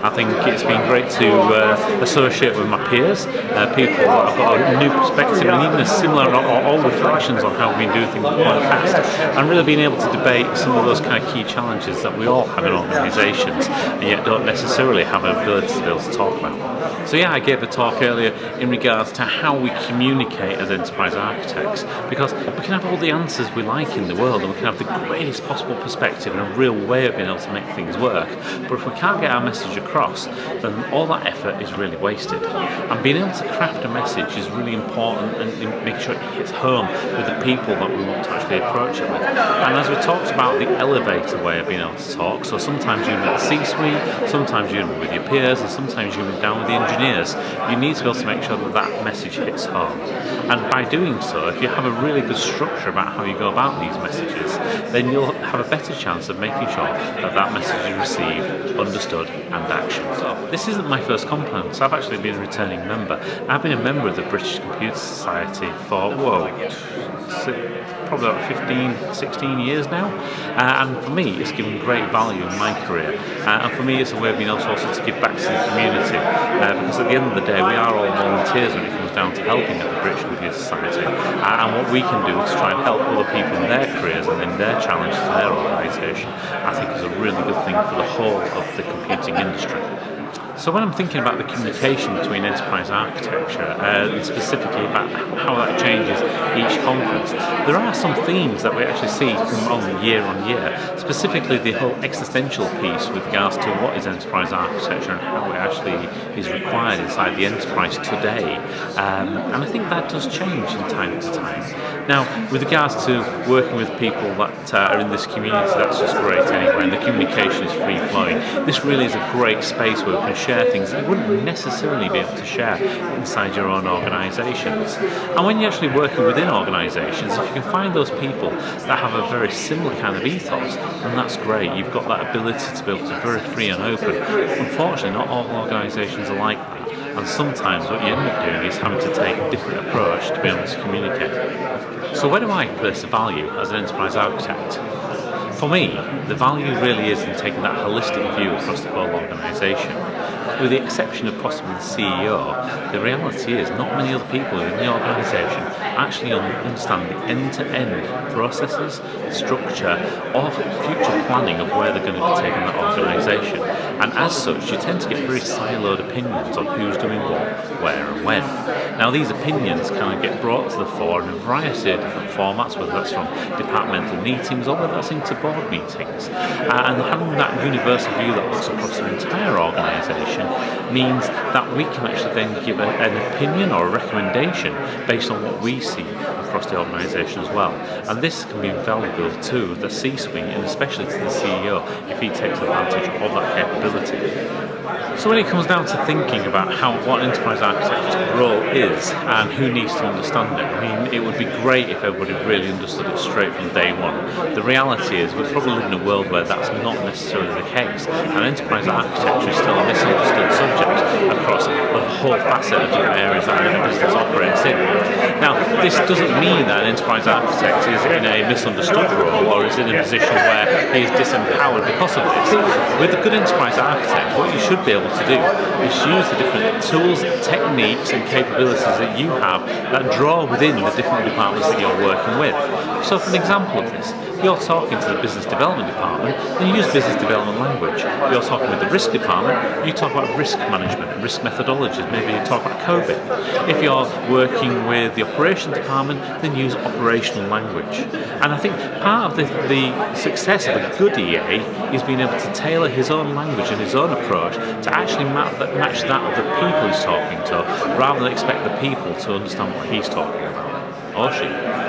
I think it's been great to associate with my peers, people that have got a new perspective and even a similar or reflections on how we've been doing things in the past, and really being able to debate some of those kind of key challenges that we all have in organisations and yet don't necessarily have an ability to be able to talk about. So yeah, I gave a talk earlier in regards to how we communicate as enterprise architects, because we can have all the answers we like in the world and we can have the greatest possible perspective and a real way of being able to make things work, but if we can't get our message across, then all that effort is really wasted. And being able to craft a message is really important, and making sure it hits home with the people that we want to actually approach it with. And as we talked about the elevator way of being able to talk, so sometimes you're in the C-suite, sometimes you're with your peers, and sometimes you're down with the engineers, you need to be able to make sure that that message hits home. And by doing so, if you have a really good structure about how you go about these messages, then you'll have a better chance of making sure that that message is received, understood and actioned. So this isn't my first conference. I've actually been a returning member. I've been a member of the British Computer Society for probably about 15, 16 years now, and for me it's given great value in my career, and for me it's a way of being able also to give back to the community, because at the end of the day we are all volunteers when it comes down to helping at the British Computer Society, and what we can do is try and help other people in their careers and in their challenges in their organisation, I think is a really good thing for the whole of the computing industry. So when I'm thinking about the communication between enterprise architecture, and specifically about how that changes each conference, there are some themes that we actually see come on year, specifically the whole existential piece with regards to what is enterprise architecture and how it actually is required inside the enterprise today. And I think that does change from time to time. Now, with regards to working with people that are in this community, that's just great anyway, and the communication is free-flowing. This really is a great space where we can share things that you wouldn't necessarily be able to share inside your own organisations. And when you're actually working within organisations, if you can find those people that have a very similar kind of ethos, then that's great. You've got that ability to be able to be very free and open. Unfortunately, not all organisations are like that. And sometimes what you end up doing is having to take a different approach to be able to communicate. So where do I place the value as an enterprise architect? For me, the value really is in taking that holistic view across the whole organisation. With the exception of possibly the CEO, the reality is not many other people in the organisation actually understand the end-to-end processes, structure, or future planning of where they're going to be taking that organisation. And as such, you tend to get very siloed opinions on who's doing what, where and when. Now these opinions kind of get brought to the fore in a variety of different formats, whether that's from departmental meetings or whether that's into board meetings. And having that universal view that looks across the entire organisation means that we can actually then give an opinion or a recommendation based on what we see across the organisation as well. And this can be valuable to the C-suite and especially to the CEO if he takes advantage of that capability. So when it comes down to thinking about what an enterprise architect's role is and who needs to understand it, I mean, it would be great if everybody really understood it straight from day one. The reality is we probably live in a world where that's not necessarily the case, and enterprise architecture is still a misunderstood subject across a whole facet of different areas that a business operates in. Now, this doesn't mean that an enterprise architect is in a misunderstood role or is in a position where he is disempowered because of this. With a good enterprise architect, what you should be able to do is use the different tools, techniques and capabilities that you have that draw within the different departments that you're working with. So for an example of this, you're talking to the business development department, then you use business development language. You're talking with the risk department, you talk about risk management, risk methodologies, maybe you talk about COVID. If you're working with the operations department, then use operational language. And I think part of the success of a good EA is being able to tailor his own language and his own approach to actually match that of the people he's talking to, rather than expect the people to understand what he's talking about, or she.